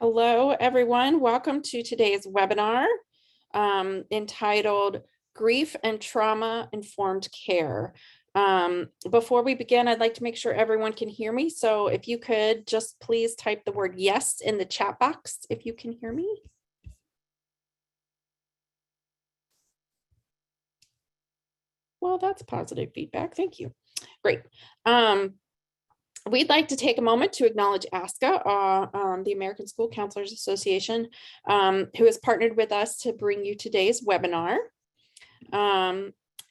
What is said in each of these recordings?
Hello, everyone. Welcome to today's webinar entitled Grief and Trauma Informed Care. Before we begin, I'd like to make sure everyone can hear me. So if you could just please type the word yes in the chat box if you can hear me. Well, that's positive feedback. Thank you. Great. We'd like to take a moment to acknowledge ASCA, the American School Counselors Association, who has partnered with us to bring you today's webinar.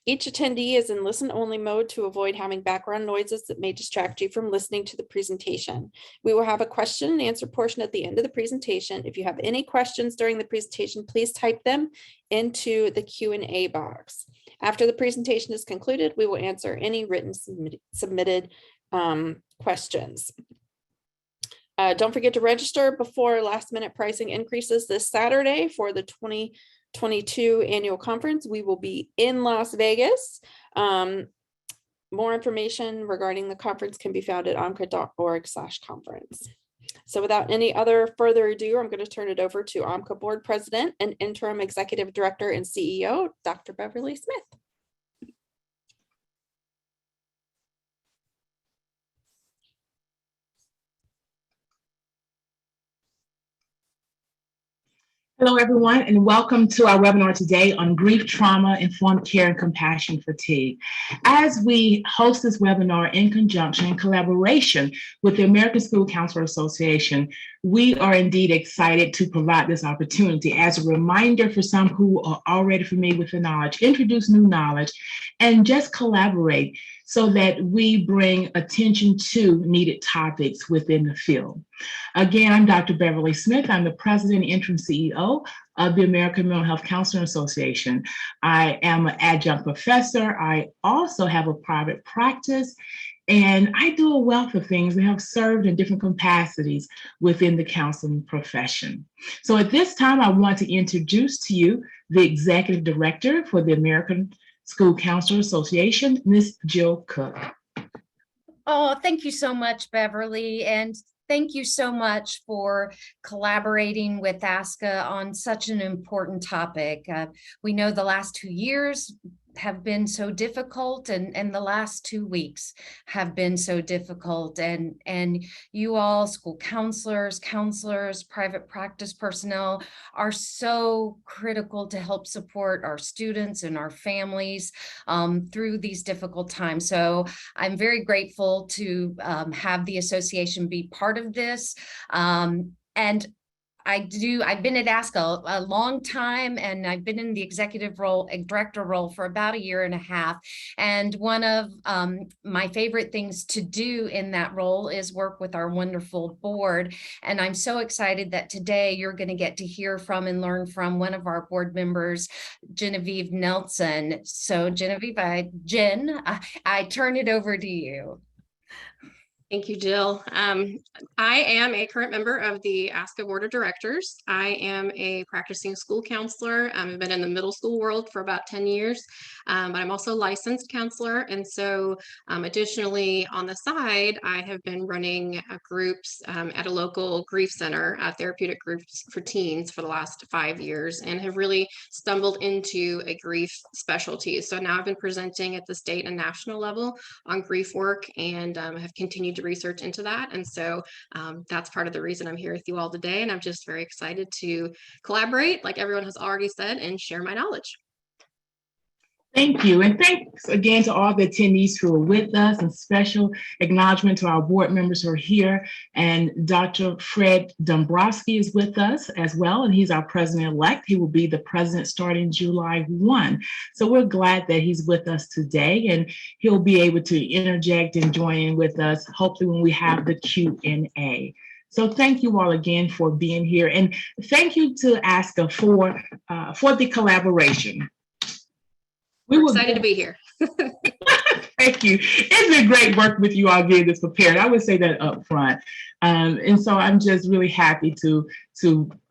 Each attendee is in listen-only mode to avoid having background noises that may distract you from listening to the presentation. We will have a question and answer portion at the end of the presentation. If you have any questions during the presentation, please type them into the Q&A box. After the presentation is concluded, we will answer any written submitted questions. Don't forget to register before last minute pricing increases this Saturday for the 2022 annual conference. We will be in Las Vegas. More information regarding the conference can be found at amhca.org/conference. So without any other further ado, I'm going to turn it over to AMHCA Board President and Interim Executive Director and CEO, Dr. Beverly Smith. Hello, everyone, and welcome to our webinar today on grief, trauma, informed care, and compassion fatigue. As we host this webinar in conjunction and collaboration with the American School Counselor Association, we are indeed excited to provide this opportunity as a reminder for some who are already familiar with the knowledge, introduce new knowledge, and just collaborate so that we bring attention to needed topics within the field. Again, I'm Dr. Beverly Smith. I'm the President and Interim CEO of the American Mental Health Counselor Association. I am an adjunct professor. I also have a private practice, and I do a wealth of things. I have served in different capacities within the counseling profession. So at this time, I want to introduce to you the Executive Director for the American School Counselor Association, Ms. Jill Cook. Oh, thank you so much, Beverly. And thank you so much for collaborating with ASCA on such an important topic. We know the last 2 years have been so difficult, and the last 2 weeks have been so difficult, and you all, school counselors, private practice personnel, are so critical to help support our students and our families through these difficult times. So I'm very grateful to have the association be part of this, and I've been at ASCA a long time, and I've been in the executive role, director role, for about 1.5 years. And one of my favorite things to do in that role is work with our wonderful board. And I'm so excited that today you're going to get to hear from and learn from one of our board members, Genevieve Nelson. So Genevieve, I turn it over to you. Thank you, Jill. I am a current member of the ASCA Board of Directors. I am a practicing school counselor. I've been in the middle school world for about 10 years, but I'm also a licensed counselor. And so additionally, on the side, I have been running groups at a local grief center, therapeutic groups for teens for the last 5 years, and have really stumbled into a grief specialty. So now I've been presenting at the state and national level on grief work, and have continued to research into that. And so that's part of the reason I'm here with you all today. And I'm just very excited to collaborate, like everyone has already said, and share my knowledge. Thank you. And thanks again to all the attendees who are with us, and special acknowledgement to our board members who are here. And Dr. Fred Dombrowski is with us as well, and he's our president-elect. He will be the president starting July 1. So we're glad that he's with us today, and he'll be able to interject and join in with us, hopefully when we have the Q&A. So thank you all again for being here, and thank you to ASCA for the collaboration. We're excited to be here. Thank you. It's been great work with you all getting this prepared. I would say that up front. And so I'm just really happy to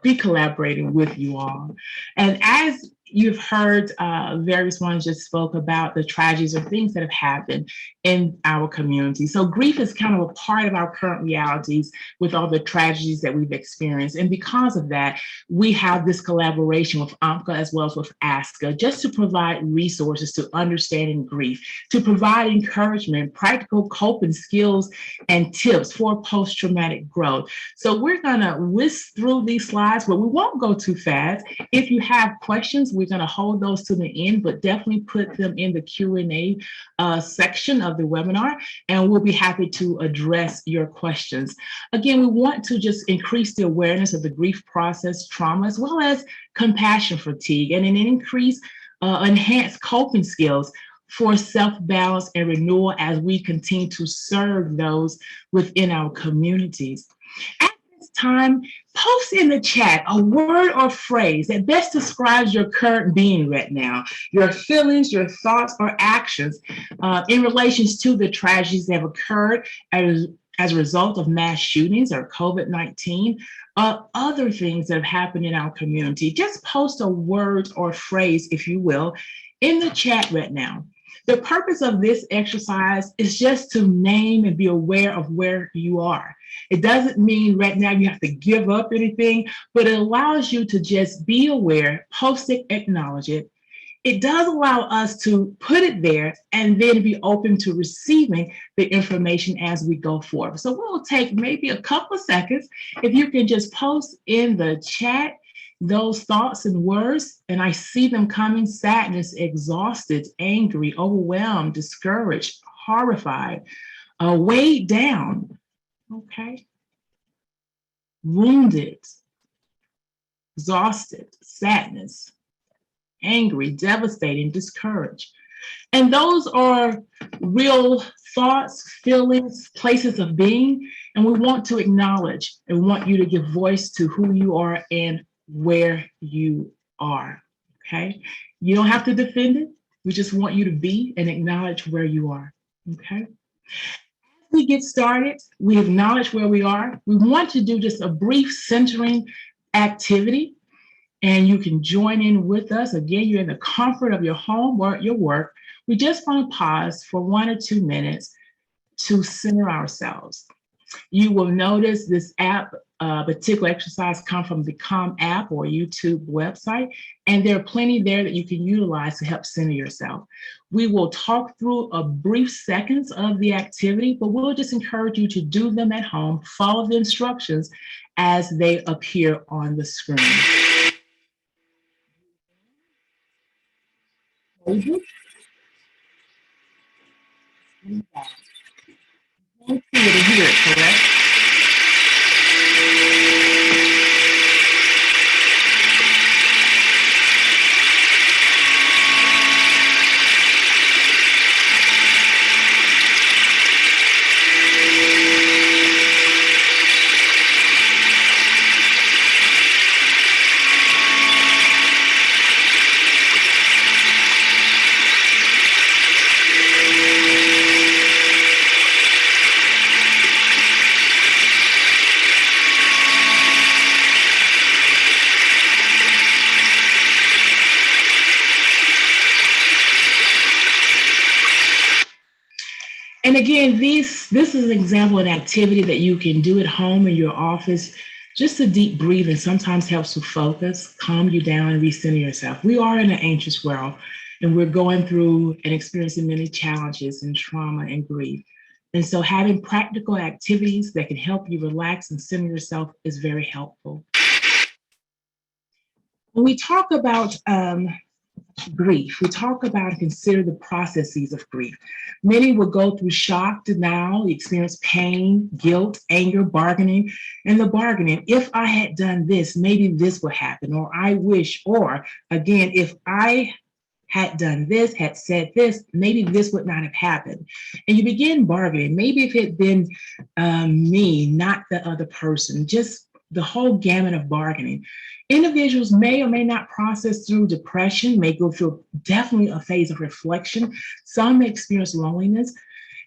be collaborating with you all. And as You've heard various ones just spoke about the tragedies or things that have happened in our community. So grief is kind of a part of our current realities with all the tragedies that we've experienced. And because of that, we have this collaboration with AMHCA as well as with ASCA, just to provide resources to understanding grief, to provide encouragement, practical coping skills, and tips for post-traumatic growth. So we're gonna whisk through these slides, but we won't go too fast. If you have questions, we're going to hold those to the end, but definitely put them in the Q&A section of the webinar, and we'll be happy to address your questions. Again, we want to just increase the awareness of the grief process, trauma, as well as compassion fatigue, and an enhanced coping skills for self-balance and renewal as we continue to serve those within our communities. At this time, post in the chat a word or phrase that best describes your current being right now, your feelings, your thoughts, or actions in relation to the tragedies that have occurred as a result of mass shootings or COVID-19, other things that have happened in our community. Just post a word or phrase, if you will, in the chat right now. The purpose of this exercise is just to name and be aware of where you are. It doesn't mean right now you have to give up anything, but it allows you to just be aware, post it, acknowledge it. It does allow us to put it there and then be open to receiving the information as we go forward. So we'll take maybe a couple of seconds. If you can just post in the chat those thoughts and words, and I see them coming: sadness, exhausted, angry, overwhelmed, discouraged, horrified, weighed down, okay, wounded, exhausted, sadness, angry, devastating, discouraged. And those are real thoughts, feelings, places of being, and we want to acknowledge and want you to give voice to who you are and where you are, okay? You don't have to defend it. We just want you to be and acknowledge where you are, okay? As we get started, we acknowledge where we are. We want to do just a brief centering activity, and you can join in with us. Again, you're in the comfort of your home or your work. We just want to pause for 1 or 2 minutes to center ourselves. You will notice this particular exercise come from the Calm app or YouTube website, and there are plenty there that you can utilize to help center yourself. We will talk through a brief seconds of the activity, but we'll just encourage you to do them at home, follow the instructions as they appear on the screen. You can't see it and hear it, correct? And again, this is an example of an activity that you can do at home in your office. Just a deep breathing sometimes helps to focus, calm you down, and recenter yourself. We are in an anxious world, and we're going through and experiencing many challenges and trauma and grief. And so having practical activities that can help you relax and center yourself is very helpful. When we talk about grief, we talk about and consider the processes of grief. Many will go through shock, denial, experience pain, guilt, anger, bargaining, and the bargaining. If I had done this, maybe this would happen, or I wish, or again, if I had done this, had said this, maybe this would not have happened. And you begin bargaining. Maybe if it had been me, not the other person, just the whole gamut of bargaining. Individuals may or may not process through depression, may go through definitely a phase of reflection. Some may experience loneliness.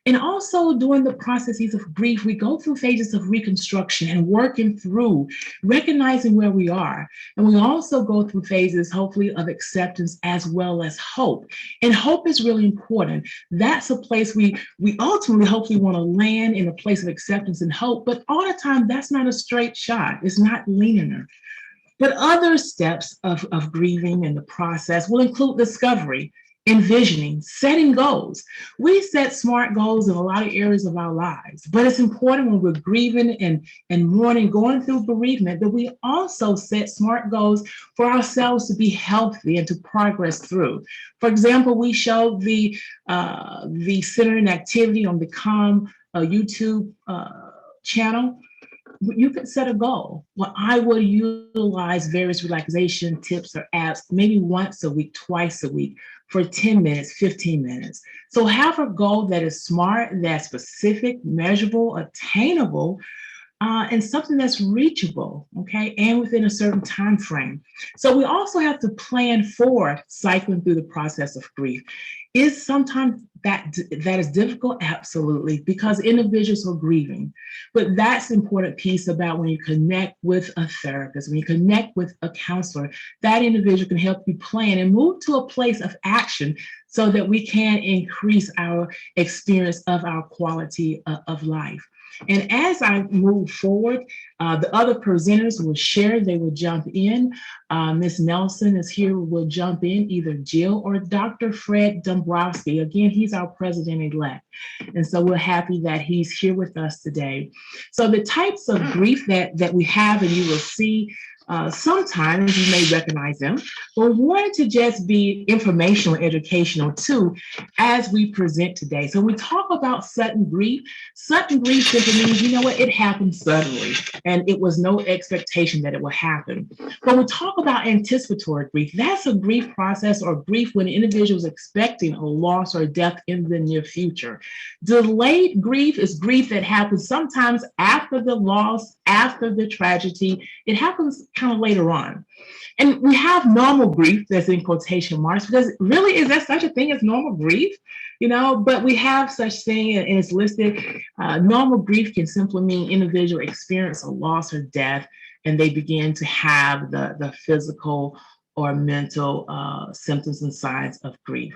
And also during the processes of grief, we go through phases of reconstruction and working through, recognizing where we are. And we also go through phases, hopefully, of acceptance as well as hope. And hope is really important. That's a place we ultimately hopefully want to land, in a place of acceptance and hope. But all the time, that's not a straight shot. It's not linear. But other steps of grieving in the process will include discovery, envisioning, setting goals. We set SMART goals in a lot of areas of our lives, but it's important when we're grieving and mourning, going through bereavement, that we also set SMART goals for ourselves to be healthy and to progress through. For example, we showed the centering activity on the Calm YouTube channel. You could set a goal. Well, I will utilize various relaxation tips or apps maybe once a week, twice a week, for 10 minutes, 15 minutes. So have a goal that is SMART, that's specific, measurable, attainable, and something that's reachable, okay, and within a certain time frame. So we also have to plan for cycling through the process of grief. Is sometimes that is difficult? Absolutely, because individuals are grieving. But that's the important piece about when you connect with a therapist, when you connect with a counselor, that individual can help you plan and move to a place of action so that we can increase our experience of our quality of life. And as I move forward, the other presenters will share, they will jump in. Ms. Nelson is here, will jump in, either Jill or Dr. Fred Dombrowski. Again, he's our president-elect. And so we're happy that he's here with us today. So the types of grief that we have, and you will see sometimes you may recognize them, but we wanted to just be informational, educational too, as we present today. So when we talk about sudden grief simply means, you know what, it happened suddenly, and it was no expectation that it would happen. But we talk about anticipatory grief. That's a grief process or grief when the individual is expecting a loss or death in the near future. Delayed grief is grief that happens sometimes after the loss, after the tragedy. It happens kind of later on. And we have normal grief, that's in quotation marks, because really, is there such a thing as normal grief? You know, but we have such thing, and it's listed. Normal grief can simply mean individual experience a loss or death, and they begin to have the physical or mental symptoms and signs of grief.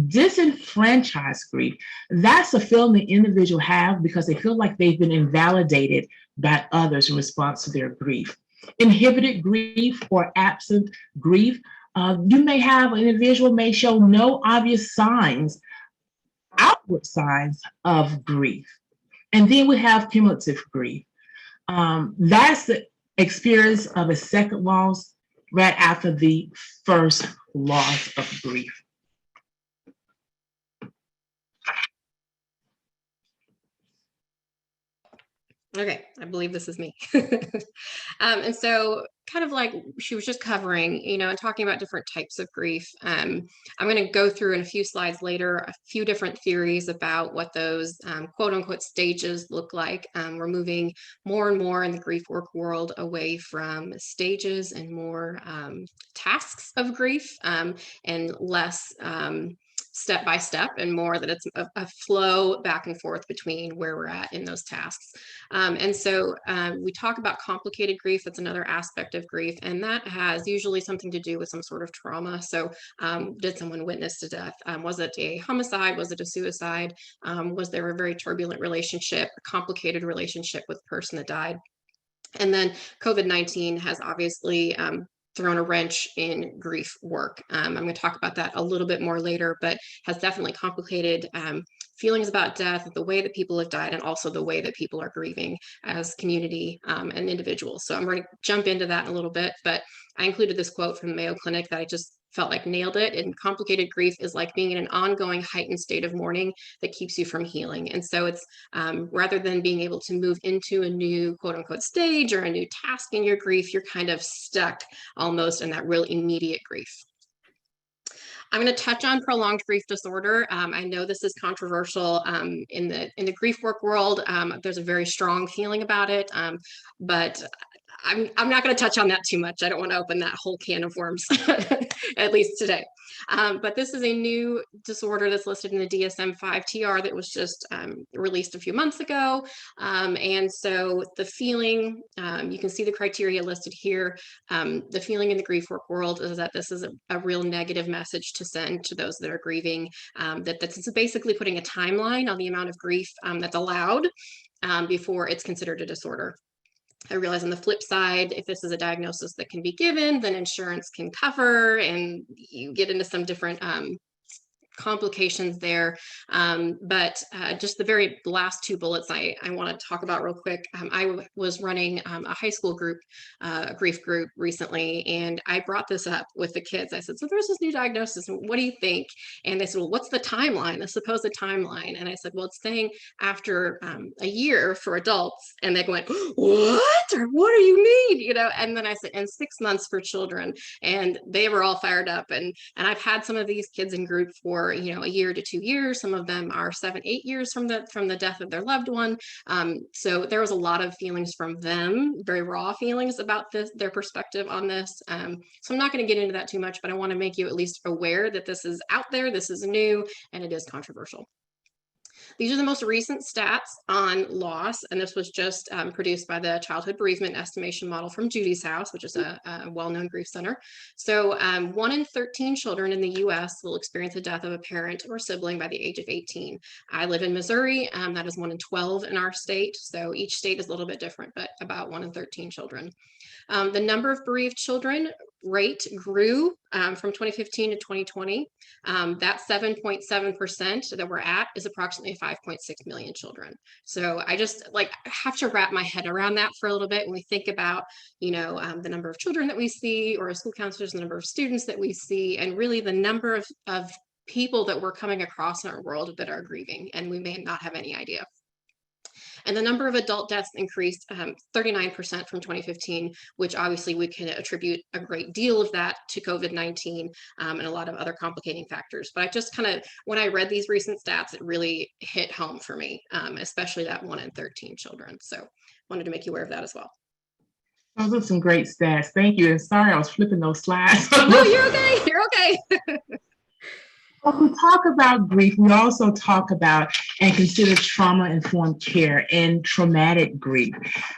Disenfranchised grief, that's a feeling the individual have because they feel like they've been invalidated by others in response to their grief. Inhibited grief or absent grief, you may have an individual may show no obvious signs, outward signs of grief. And then we have cumulative grief. That's the experience of a second loss right after the first loss of grief. Okay, I believe this is me. And so kind of like she was just covering, you know, and talking about different types of grief. I'm going to go through in a few slides later a few different theories about what those quote unquote stages look like. We're moving more and more in the grief work world away from stages and more tasks of grief and less step by step, and more that it's a flow back and forth between where we're at in those tasks. And so we talk about complicated grief. That's another aspect of grief, and that has usually something to do with some sort of trauma. So did someone witness to death? Was it a homicide? Was it a suicide? Was there a very turbulent relationship, a complicated relationship with the person that died? And then COVID-19 has obviously thrown a wrench in grief work. I'm going to talk about that a little bit more later, but has definitely complicated feelings about death, the way that people have died, and also the way that people are grieving as community and individuals. So I'm going to jump into that in a little bit, but I included this quote from the Mayo Clinic that I just felt like nailed it. And complicated grief is like being in an ongoing heightened state of mourning that keeps you from healing. And so it's rather than being able to move into a new quote unquote stage or a new task in your grief, you're kind of stuck almost in that real immediate grief. I'm going to touch on prolonged grief disorder. I know this is controversial in the grief work world. There's a very strong feeling about it, but I'm not going to touch on that too much. I don't want to open that whole can of worms, at least today. But this is a new disorder that's listed in the DSM-5 TR that was just released a few months ago. And so the feeling, you can see the criteria listed here. The feeling in the grief work world is that this is a real negative message to send to those that are grieving, that that's basically putting a timeline on the amount of grief that's allowed before it's considered a disorder. I realize on the flip side, if this is a diagnosis that can be given, then insurance can cover, and you get into some different complications there. But just the very last two bullets I want to talk about real quick. I was running a high school group, grief group recently, and I brought this up with the kids. I said, so there's this new diagnosis, what do you think? And they said, well, what's the timeline, the supposed timeline? And I said, well, it's saying after a year for adults. And they went, what? Or what do you mean? You know, and then I said, and 6 months for children. And they were all fired up. And I've had some of these kids in group for, you know, a year to 2 years. Some of them are 7, 8 years from the death of their loved one. So there was a lot of feelings from them, very raw feelings about this, their perspective on this. So I'm not going to get into that too much, but I want to make you at least aware that this is out there, this is new, and it is controversial. These are the most recent stats on loss, and this was just produced by the Childhood Bereavement Estimation Model from Judy's House, which is a well-known grief center. So 1 in 13 children in the US will experience the death of a parent or sibling by the age of 18. I live in Missouri, that is 1 in 12 in our state. So each state is a little bit different, but about 1 in 13 children. The number of bereaved children rate grew from 2015 to 2020. That 7.7% that we're at is approximately 5.6 million children. So I just have to wrap my head around that for a little bit when we think about, you know, the number of children that we see, or school counselors, the number of students that we see, and really the number of people that we're coming across in our world that are grieving, and we may not have any idea. And the number of adult deaths increased 39% from 2015, which obviously we can attribute a great deal of that to COVID-19 and a lot of other complicating factors. But I just kind of, when I read these recent stats, it really hit home for me, especially that 1 in 13 children. So wanted to make you aware of that as well. Those are some great stats. Thank you. And sorry, I was flipping those slides. No, you're okay. You're okay. When we talk about grief, we also talk about and consider trauma-informed care and traumatic grief.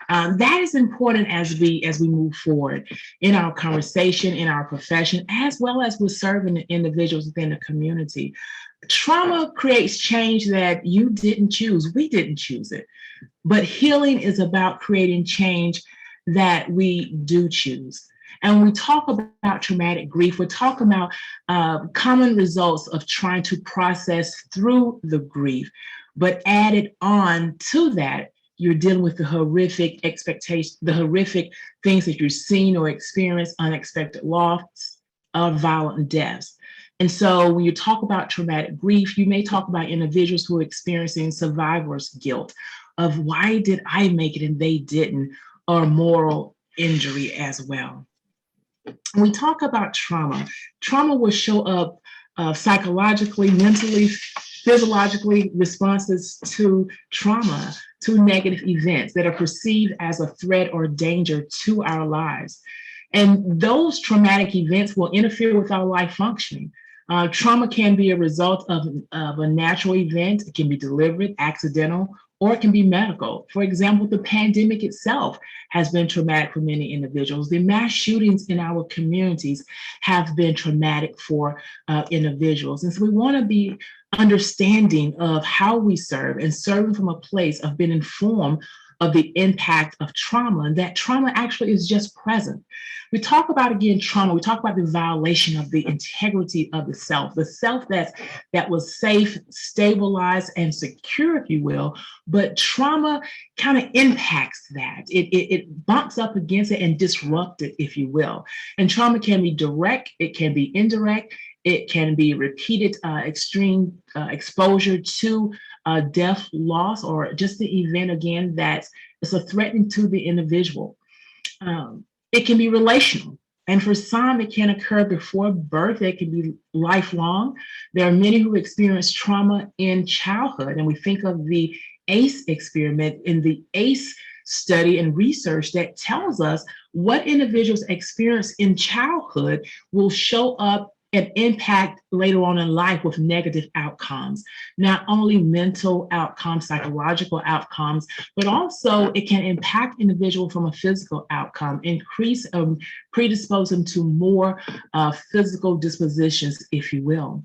That is important as we move forward in our conversation, in our profession, as well as with serving individuals within the community. Trauma creates change that you didn't choose. We didn't choose it. But healing is about creating change that we do choose. And when we talk about traumatic grief, we're talking about common results of trying to process through the grief. But added on to that, you're dealing with the horrific expectations, the horrific things that you're seeing or experience, unexpected loss, violent deaths. And so when you talk about traumatic grief, you may talk about individuals who are experiencing survivor's guilt of why did I make it and they didn't, or moral injury as well. When we talk about trauma, trauma will show up psychologically, mentally, physiologically, responses to trauma, to negative events that are perceived as a threat or danger to our lives. And those traumatic events will interfere with our life functioning. Trauma can be a result of a natural event. It can be deliberate, accidental, or it can be medical. For example, the pandemic itself has been traumatic for many individuals. The mass shootings in our communities have been traumatic for individuals. And so we want to be understanding of how we serve and serving from a place of being informed of the impact of trauma, and that trauma actually is just present. We talk about, again, trauma, we talk about the violation of the integrity of the self that was safe, stabilized, and secure, if you will, but trauma kind of impacts that. It bumps up against it and disrupts it, if you will. And trauma can be direct, it can be indirect, it can be repeated extreme exposure to death, loss, or just the event, again, that is a threatening to the individual. It can be relational. And for some, it can occur before birth. It can be lifelong. There are many who experience trauma in childhood. And we think of the ACE experiment. In the ACE study and research that tells us what individuals experience in childhood will show up and impact later on in life with negative outcomes, not only mental outcomes, psychological outcomes, but also it can impact individual from a physical outcome, predispose them to more physical dispositions, if you will.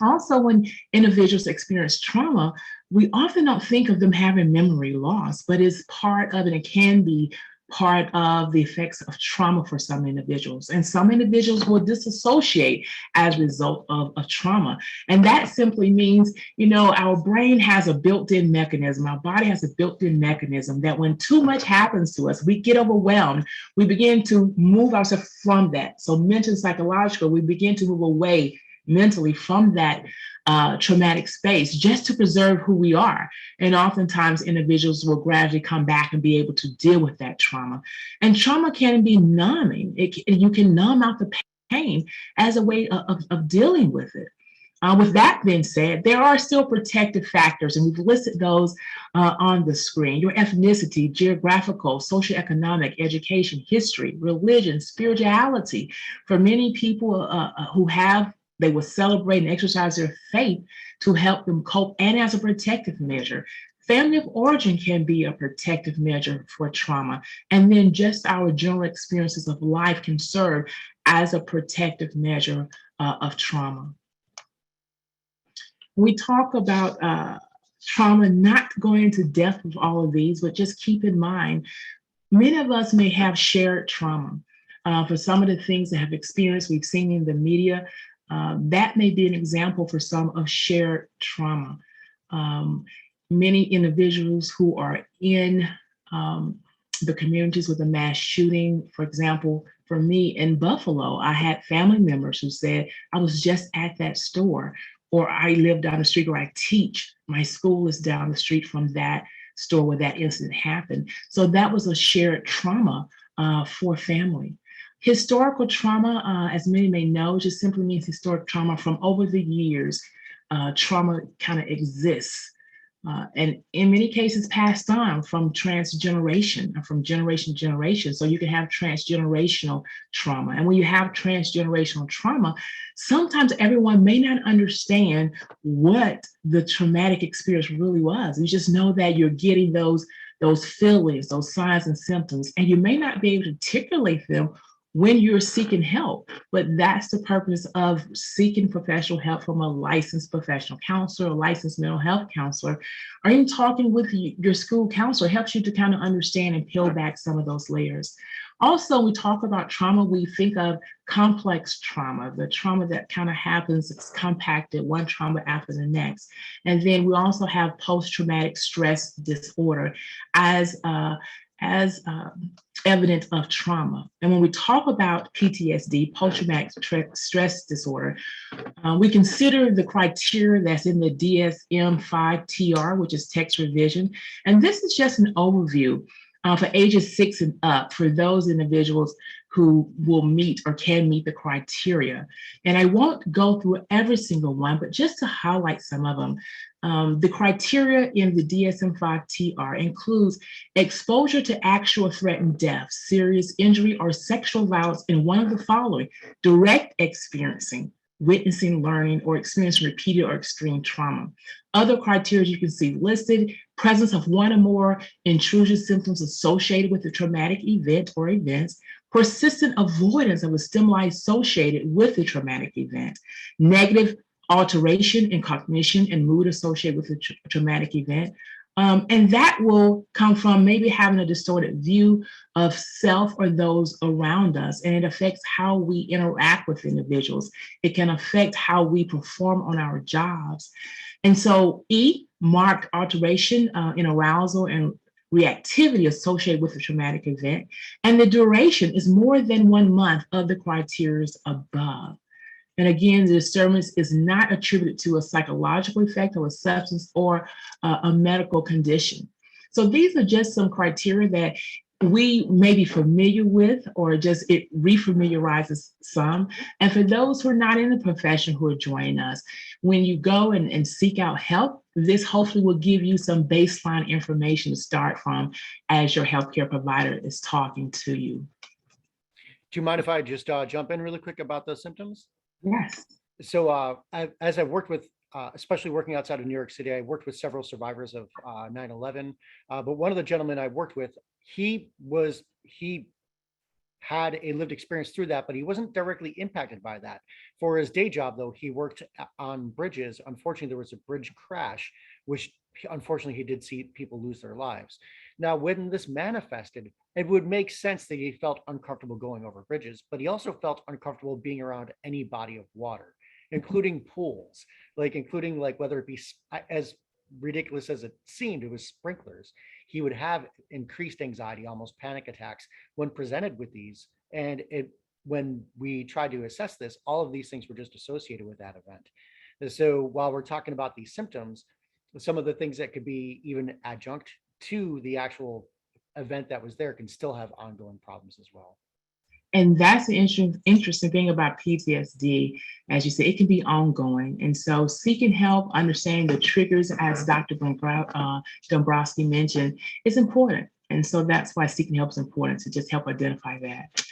Also, when individuals experience trauma, we often don't think of them having memory loss, but it's part of it. It can be part of the effects of trauma for some individuals. And some individuals will disassociate as a result of trauma. And that simply means, our brain has a built-in mechanism, our body has a built-in mechanism that when too much happens to us, we get overwhelmed, we begin to move ourselves from that. So mental, psychological, we begin to move away mentally from that traumatic space just to preserve who we are. And oftentimes individuals will gradually come back and be able to deal with that trauma. And trauma can be numbing. You can numb out the pain as a way of dealing with it. With that being said, there are still protective factors, and we've listed those on the screen. Your ethnicity, geographical, socioeconomic, education, history, religion, spirituality. For many people they will celebrate and exercise their faith to help them cope and as a protective measure. Family of origin can be a protective measure for trauma. And then just our general experiences of life can serve as a protective measure of trauma. We talk about trauma, not going into depth with all of these, but just keep in mind, many of us may have shared trauma. For some of the things that have experienced, we've seen in the media, that may be an example for some of shared trauma. Many individuals who are in the communities with a mass shooting, for example, for me in Buffalo, I had family members who said, I was just at that store, or I live down the street, or I teach. My school is down the street from that store where that incident happened. So that was a shared trauma for family. Historical trauma, as many may know, just simply means historic trauma from over the years. Trauma kind of exists. And in many cases passed on from transgeneration, from generation to generation. So you can have transgenerational trauma. And when you have transgenerational trauma, sometimes everyone may not understand what the traumatic experience really was. You just know that you're getting those feelings, those signs and symptoms, and you may not be able to articulate them when you're seeking help. But that's the purpose of seeking professional help from a licensed professional counselor, a licensed mental health counselor, or even talking with your school counselor helps you to kind of understand and peel back some of those layers. Also, we talk about trauma, we think of complex trauma, the trauma that kind of happens, it's compacted, one trauma after the next. And then we also have post-traumatic stress disorder as evidence of trauma. And when we talk about PTSD, post-traumatic stress disorder, we consider the criteria that's in the DSM-5-TR, which is text revision. And this is just an overview for ages 6 and up for those individuals who will meet or can meet the criteria. And I won't go through every single one, but just to highlight some of them. The criteria in the DSM-5-TR includes exposure to actual threatened death, serious injury, or sexual violence in one of the following: direct experiencing, witnessing, learning, or experiencing repeated or extreme trauma. Other criteria you can see listed: presence of one or more intrusive symptoms associated with the traumatic event or events, persistent avoidance of a stimuli associated with the traumatic event, negative alteration in cognition and mood associated with the traumatic event. And that will come from maybe having a distorted view of self or those around us, and it affects how we interact with individuals. It can affect how we perform on our jobs. And so marked alteration in arousal and reactivity associated with the traumatic event, and the duration is more than 1 month of the criteria above. And again, the disturbance is not attributed to a psychological effect of a substance or a medical condition. So these are just some criteria that we may be familiar with, or just it refamiliarizes some. And for those who are not in the profession who are joining us, when you go and seek out help, this hopefully will give you some baseline information to start from as your healthcare provider is talking to you. Do you mind if I just jump in really quick about the symptoms? Yes. So as I've worked with, especially working outside of New York City, I worked with several survivors of 9/11. But one of the gentlemen I worked with, he had a lived experience through that, but he wasn't directly impacted by that. For his day job, though, he worked on bridges. Unfortunately, there was a bridge crash, which unfortunately he did see people lose their lives. Now, when this manifested, it would make sense that he felt uncomfortable going over bridges, but he also felt uncomfortable being around any body of water, including pools, including whether it be, as ridiculous as it seemed, it was sprinklers. He would have increased anxiety, almost panic attacks when presented with these. And when we tried to assess this, all of these things were just associated with that event. And so while we're talking about these symptoms, some of the things that could be even adjunct to the actual event that was there can still have ongoing problems as well. And that's the interesting thing about PTSD. As you say, it can be ongoing. And so seeking help, understanding the triggers, as Dr. Dombrowski mentioned, is important. And so that's why seeking help is important, to just help identify that.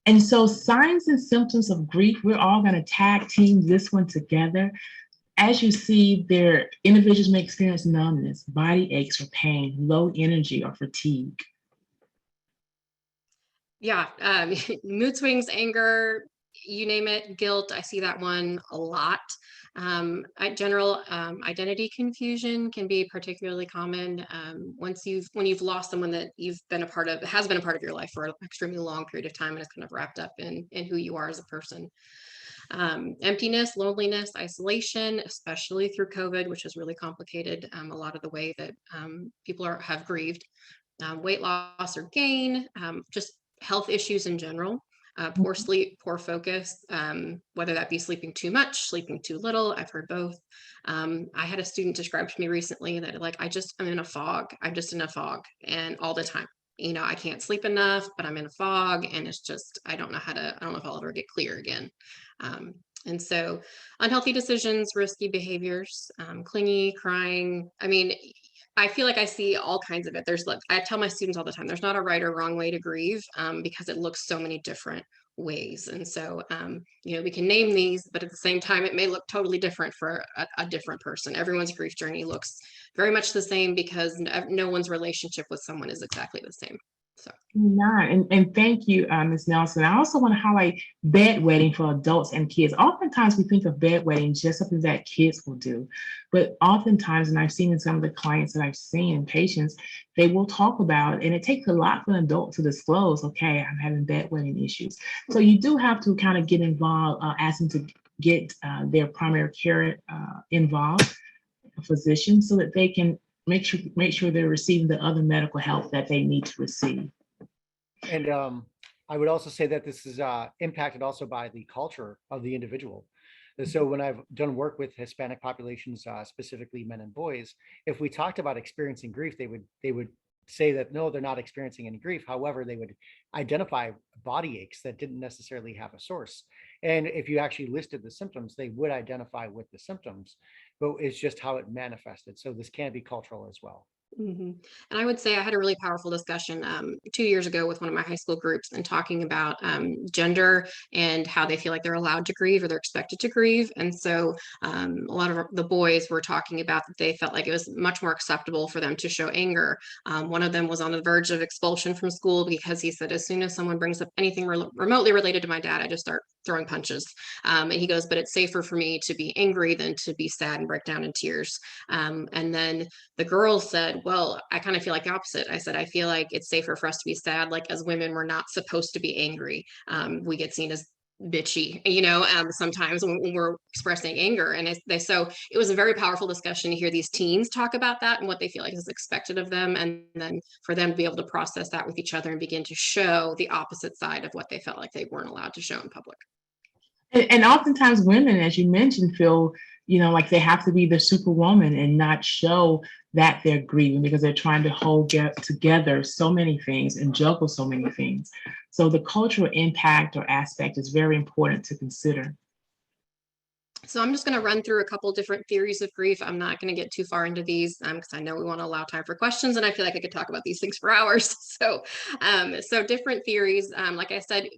And so signs and symptoms of grief, we're all going to tag team this one together. As you see, individuals may experience numbness, body aches or pain, low energy or fatigue. Yeah, mood swings, anger, you name it, guilt. I see that one a lot. General identity confusion can be particularly common when you've lost someone that you've been a part of, has been a part of your life for an extremely long period of time, and it's kind of wrapped up in who you are as a person. Emptiness, loneliness, isolation, especially through COVID, which has really complicated a lot of the way that people have grieved. Weight loss or gain, just health issues in general, poor sleep, poor focus, whether that be sleeping too much, sleeping too little. I've heard both. I had a student describe to me recently that I'm in a fog. I'm just in a fog, and all the time. I can't sleep enough, but I'm in a fog, and it's just, I don't know if I'll ever get clear again. And so unhealthy decisions, risky behaviors, clingy, crying. I feel like I see all kinds of it. I tell my students all the time, there's not a right or wrong way to grieve because it looks so many different ways. And so, we can name these, but at the same time, it may look totally different for a different person. Everyone's grief journey looks very much the same because no one's relationship with someone is exactly the same. So. And thank you, Ms. Nelson. I also want to highlight bedwetting for adults and kids. Oftentimes we think of bedwetting just something that kids will do, but oftentimes, and I've seen in some of the clients that I've seen, patients, they will talk about, and it takes a lot for an adult to disclose, okay, I'm having bedwetting issues. So you do have to kind of get involved, ask them to get their primary care involved, a physician, so that they can make sure they're receiving the other medical help that they need to receive. And I would also say that this is impacted also by the culture of the individual. And so when I've done work with Hispanic populations, specifically men and boys, if we talked about experiencing grief, they would say that no, they're not experiencing any grief. However, they would identify body aches that didn't necessarily have a source. And if you actually listed the symptoms, they would identify with the symptoms, but it's just how it manifested. So this can be cultural as well. Mm-hmm. And I would say I had a really powerful discussion 2 years ago with one of my high school groups and talking about gender and how they feel like they're allowed to grieve or they're expected to grieve. And so a lot of the boys were talking about that they felt like it was much more acceptable for them to show anger. One of them was on the verge of expulsion from school because he said, as soon as someone brings up anything remotely related to my dad, I just start throwing punches. And he goes, but it's safer for me to be angry than to be sad and break down in tears. And then the girls said, well, I kind of feel like the opposite. I said, I feel like it's safer for us to be sad. Like as women, we're not supposed to be angry. We get seen as bitchy, sometimes when we're expressing anger. And so it was a very powerful discussion to hear these teens talk about that and what they feel like is expected of them. And then for them to be able to process that with each other and begin to show the opposite side of what they felt like they weren't allowed to show in public. And oftentimes women, as you mentioned, feel, like they have to be the superwoman and not show that they're grieving because they're trying to hold together so many things and juggle so many things. So the cultural impact or aspect is very important to consider. So I'm just going to run through a couple different theories of grief. I'm not going to get too far into these because I know we want to allow time for questions, and I feel like I could talk about these things for hours. So different theories. Like I said,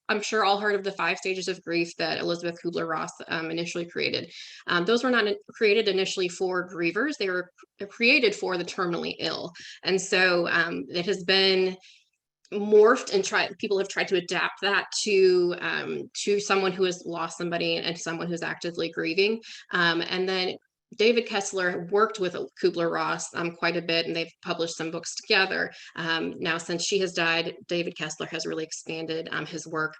I'm sure all heard of the 5 stages of grief that Elizabeth Kubler-Ross initially created. Those were not created initially for grievers. They were created for the terminally ill. And so it has been morphed and people have tried to adapt that to someone who has lost somebody and someone who's actively grieving. And then David Kessler worked with Kubler-Ross quite a bit, and they've published some books together. Now, since she has died, David Kessler has really expanded his work,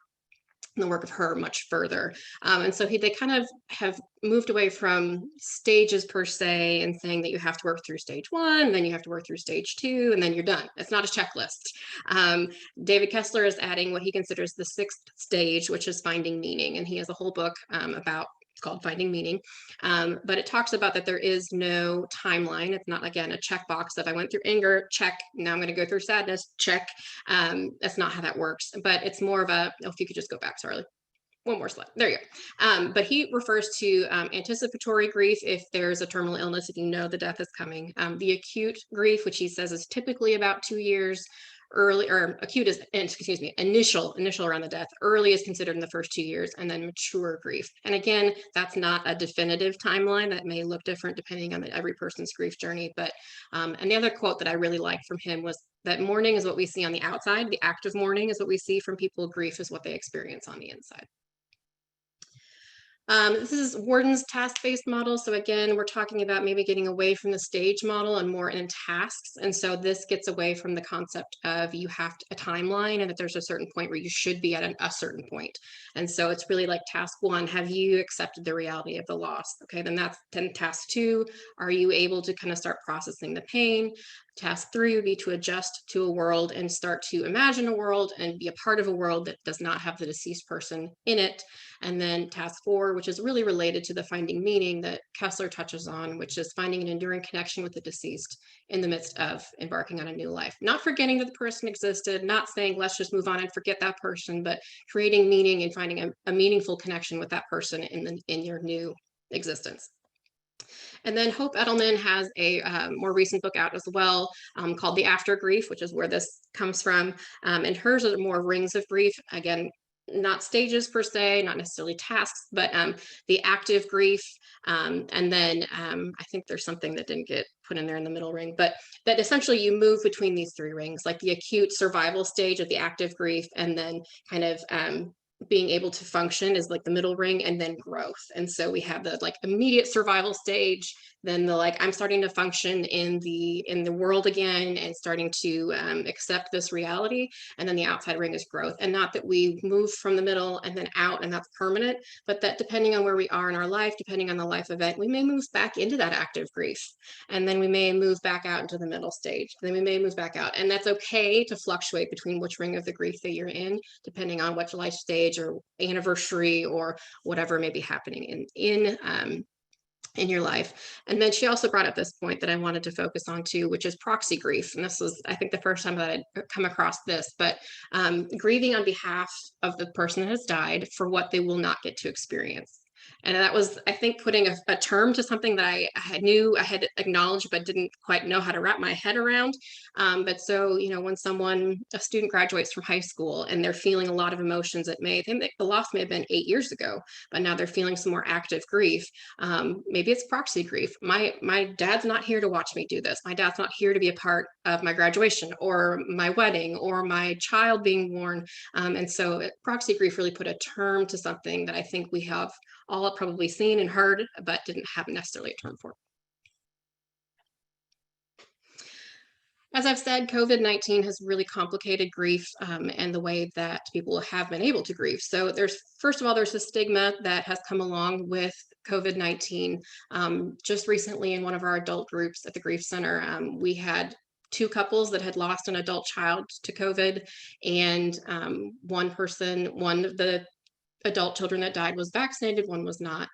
the work of her, much further. And so they kind of have moved away from stages per se and saying that you have to work through stage 1, then you have to work through stage 2, and then you're done. It's not a checklist. David Kessler is adding what he considers the 6th stage, which is finding meaning. And he has a whole book about called Finding Meaning. But it talks about that there is no timeline. It's not, again, a checkbox that I went through anger, check. Now I'm going to go through sadness, check. That's not how that works. But it's more of a, if you could just go back, Charlie. One more slide. There you go. But he refers to anticipatory grief if there's a terminal illness, if you know the death is coming. The acute grief, which he says is typically about 2 years. Early, or acute is, initial around the death. Early is considered in the first 2 years, and then mature grief. And again, that's not a definitive timeline. That may look different depending on every person's grief journey. But and the other quote that I really liked from him was that mourning is what we see on the outside. The act of mourning is what we see from people. Grief is what they experience on the inside. This is Worden's task-based model. So again, we're talking about maybe getting away from the stage model and more in tasks. And so this gets away from the concept of you have a timeline and that there's a certain point where you should be at a certain point. And so it's really like task 1, have you accepted the reality of the loss? Okay, then task 2, are you able to kind of start processing the pain? Task 3 would be to adjust to a world and start to imagine a world and be a part of a world that does not have the deceased person in it. And then task 4, which is really related to the finding meaning that Kessler touches on, which is finding an enduring connection with the deceased in the midst of embarking on a new life. Not forgetting that the person existed, not saying let's just move on and forget that person, but creating meaning and finding a meaningful connection with that person in your new existence. And then Hope Edelman has a more recent book out as well called The After Grief, which is where this comes from. And hers are more rings of grief. Again, not stages per se, not necessarily tasks, but the active grief. And then I think there's something that didn't get put in there in the middle ring, but that essentially you move between these 3 rings, like the acute survival stage of the active grief, and then kind of being able to function is like the middle ring, and then growth. And so we have the like immediate survival stage, then the like I'm starting to function in the world again and starting to accept this reality, and then the outside ring is growth. And not that we move from the middle and then out and that's permanent, but that depending on where we are in our life, depending on the life event, we may move back into that active grief, and then we may move back out into the middle stage, and then we may move back out. And that's okay to fluctuate between which ring of the grief that you're in, depending on which life stage or anniversary or whatever may be happening in your life. And then she also brought up this point that I wanted to focus on too, which is proxy grief. And this was, I think, the first time that I'd come across this, but grieving on behalf of the person that has died for what they will not get to experience. And that was, I think, putting a term to something that I knew I had acknowledged, but didn't quite know how to wrap my head around. But so, when a student graduates from high school and they're feeling a lot of emotions, the loss may have been 8 years ago, but now they're feeling some more active grief. Maybe it's proxy grief. My dad's not here to watch me do this. My dad's not here to be a part of my graduation or my wedding or my child being born. And so proxy grief really put a term to something that I think we have all probably seen and heard, but didn't have necessarily a term for. As I've said, COVID-19 has really complicated grief and the way that people have been able to grieve. So first of all, there's a stigma that has come along with COVID-19. Just recently in one of our adult groups at the Grief Center, we had 2 couples that had lost an adult child to COVID, and one of the adult children that died was vaccinated, one was not.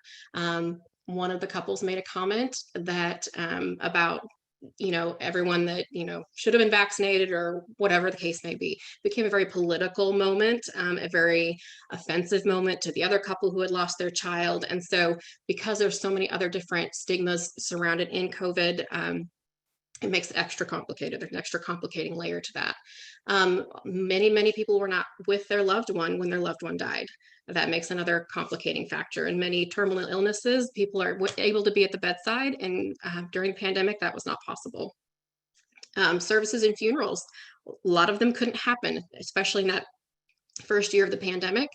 One of the couples made a comment that about everyone that, should have been vaccinated or whatever the case may be. It became a very political moment, a very offensive moment to the other couple who had lost their child. And so because there's so many other different stigmas surrounded in COVID, it makes it extra complicated. There's an extra complicating layer to that. Many people were not with their loved one when their loved one died. That makes another complicating factor. In many terminal illnesses, people are able to be at the bedside, and during the pandemic, that was not possible. Services and funerals, a lot of them couldn't happen, especially in that first year of the pandemic.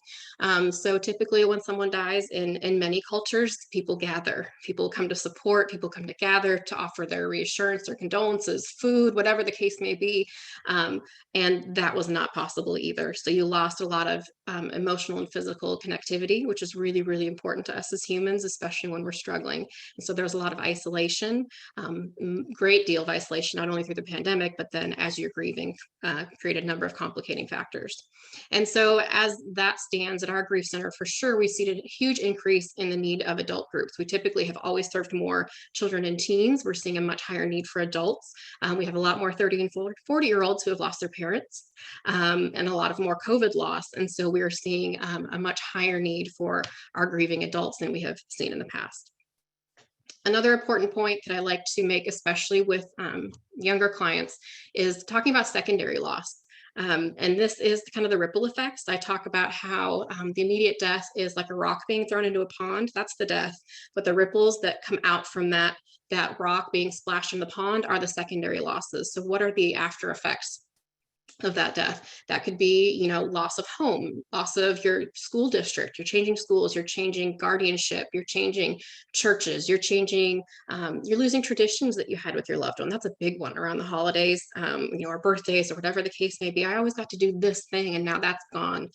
So typically when someone dies in many cultures, people gather, people come to support, people come to gather to offer their reassurance or condolences, food, whatever the case may be. And that was not possible either. So you lost a lot of emotional and physical connectivity, which is really, really important to us as humans, especially when we're struggling. And so there's a lot of isolation, great deal of isolation, not only through the pandemic, but then as you're grieving, create a number of complicating factors. And so as that stands at our grief center, for sure, we've seen a huge increase in the need of adult groups. We typically have always served more children and teens. We're seeing a much higher need for adults. We have a lot more 30 and 40-year-olds who have lost their parents, and a lot of more COVID loss. And so we are seeing a much higher need for our grieving adults than we have seen in the past. Another important point that I like to make, especially with younger clients, is talking about secondary loss. And this is kind of the ripple effects. I talk about how the immediate death is like a rock being thrown into a pond. That's the death. But the ripples that come out from that rock being splashed in the pond are the secondary losses. So what are the after effects of that death? That could be, loss of home, loss of your school district. You're changing schools, you're changing guardianship, you're changing churches, you're losing traditions that you had with your loved one. That's a big one around the holidays, or birthdays or whatever the case may be. I always got to do this thing and now that's gone.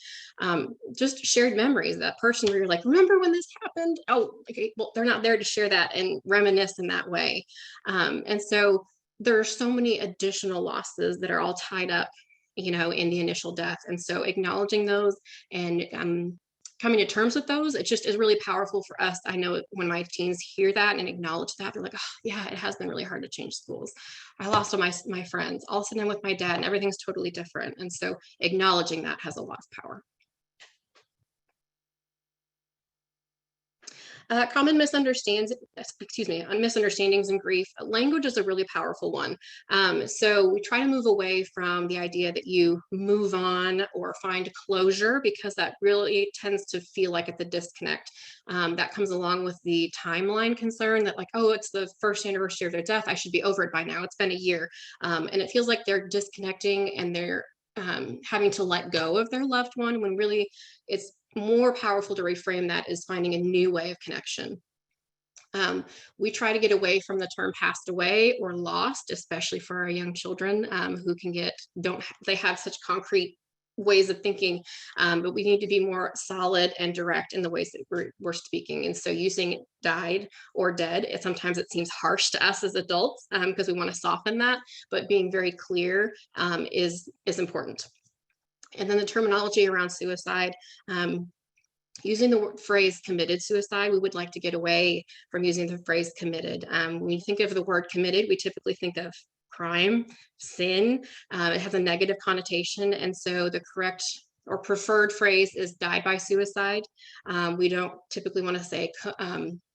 Just shared memories, that person where you're like, remember when this happened? Oh, okay, well, they're not there to share that and reminisce in that way. And so there are so many additional losses that are all tied up, in the initial death. And so acknowledging those and coming to terms with those, it just is really powerful for us. I know when my teens hear that and acknowledge that, they're like, oh, yeah, it has been really hard to change schools. I lost all my friends. All of a sudden I'm with my dad and everything's totally different. And so acknowledging that has a lot of power. Common misunderstandings in grief. Language is a really powerful one. So we try to move away from the idea that you move on or find closure, because that really tends to feel like it's a disconnect. That comes along with the timeline concern that, like, oh, it's the first anniversary of their death, I should be over it by now. It's been a year. And it feels like they're disconnecting and they're having to let go of their loved one, when really it's more powerful to reframe that as finding a new way of connection. We try to get away from the term passed away or lost, especially for our young children who they have such concrete ways of thinking, but we need to be more solid and direct in the ways that we're speaking. And so using died or dead, sometimes it seems harsh to us as adults because we want to soften that, but being very clear is important. And then the terminology around suicide, using the phrase committed suicide, we would like to get away from using the phrase committed. When you think of the word committed, we typically think of crime, sin. It has a negative connotation. And so the correct or preferred phrase is died by suicide. We don't typically want to say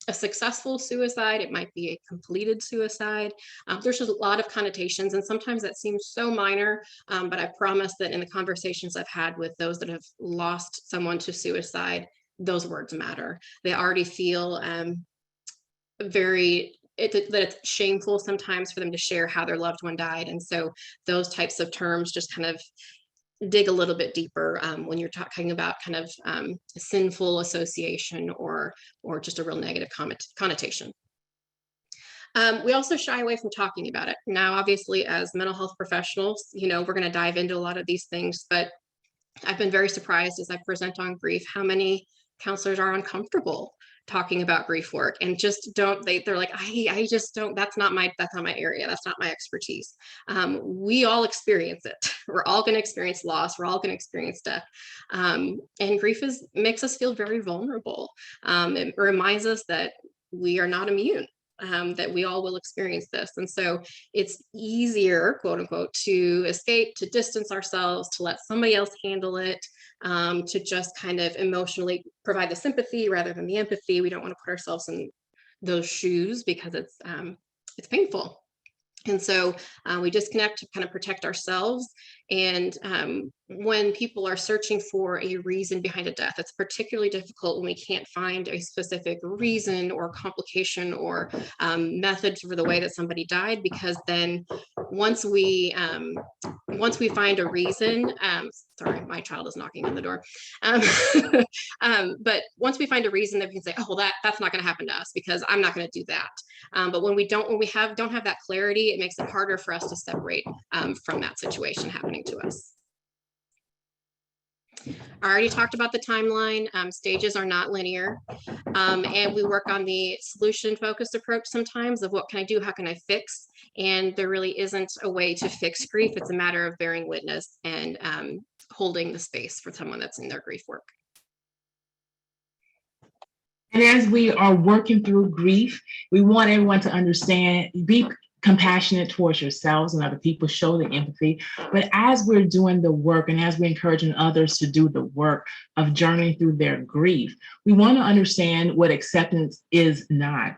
a successful suicide. It might be a completed suicide. There's just a lot of connotations, and sometimes that seems so minor, but I promise that in the conversations I've had with those that have lost someone to suicide, those words matter. They already feel that it's shameful sometimes for them to share how their loved one died. And so those types of terms just kind of dig a little bit deeper when you're talking about kind of sinful association or just a real negative connotation. We also shy away from talking about it. Now, obviously, as mental health professionals, we're going to dive into a lot of these things, but I've been very surprised as I present on grief how many counselors are uncomfortable talking about grief work and just they're like, I just don't, that's not my area. That's not my expertise. We all experience it. We're all going to experience loss. We're all going to experience death. And grief makes us feel very vulnerable. It reminds us that we are not immune. that we all will experience this. And so it's easier, quote unquote, to escape, to distance ourselves, to let somebody else handle it, to just kind of emotionally provide the sympathy rather than the empathy. We don't want to put ourselves in those shoes because it's painful. And so we disconnect to kind of protect ourselves. And when people are searching for a reason behind a death, it's particularly difficult when we can't find a specific reason or complication or method for the way that somebody died, because then once we find a reason, sorry, my child is knocking on the door. But once we find a reason that we can say, oh, well, that's not going to happen to us because I'm not going to do that. But when we don't have that clarity, it makes it harder for us to separate from that situation happening to us. I already talked about the timeline. Stages are not linear. And we work on the solution-focused approach sometimes of what can I do, how can I fix? And there really isn't a way to fix grief. It's a matter of bearing witness and holding the space for someone that's in their grief work. And as we are working through grief, we want everyone to understand, be compassionate towards yourselves and other people, show the empathy. But as we're doing the work and as we're encouraging others to do the work of journeying through their grief, we want to understand what acceptance is not.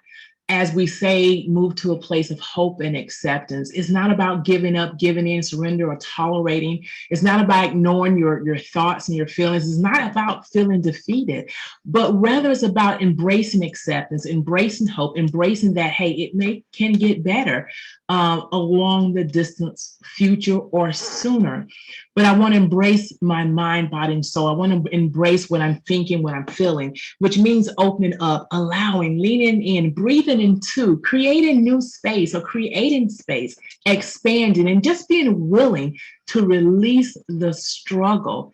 As we say, move to a place of hope and acceptance. It's not about giving up, giving in, surrender, or tolerating. It's not about ignoring your thoughts and your feelings. It's not about feeling defeated, but rather it's about embracing acceptance, embracing hope, embracing that, hey, it can get better along the distance future or sooner. But I want to embrace my mind, body, and soul. I want to embrace what I'm thinking, what I'm feeling, which means opening up, allowing, leaning in, breathing into, creating new space or creating space, expanding, and just being willing to release the struggle.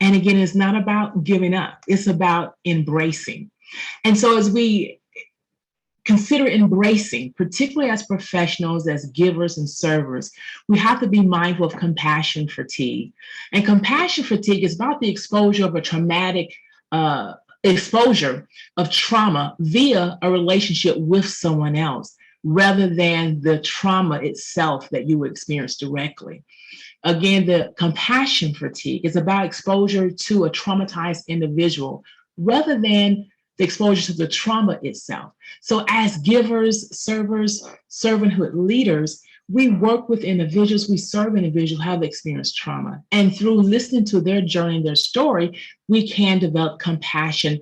And again, it's not about giving up. It's about embracing. And so as we consider embracing, particularly as professionals, as givers and servers, we have to be mindful of compassion fatigue. And compassion fatigue is about the exposure of a traumatic exposure of trauma via a relationship with someone else, rather than the trauma itself that you experience directly. Again, the compassion fatigue is about exposure to a traumatized individual, rather than the exposure to the trauma itself. So as givers, servers, servanthood leaders, we work with individuals, we serve individuals who have experienced trauma. And through listening to their journey, their story, we can develop compassion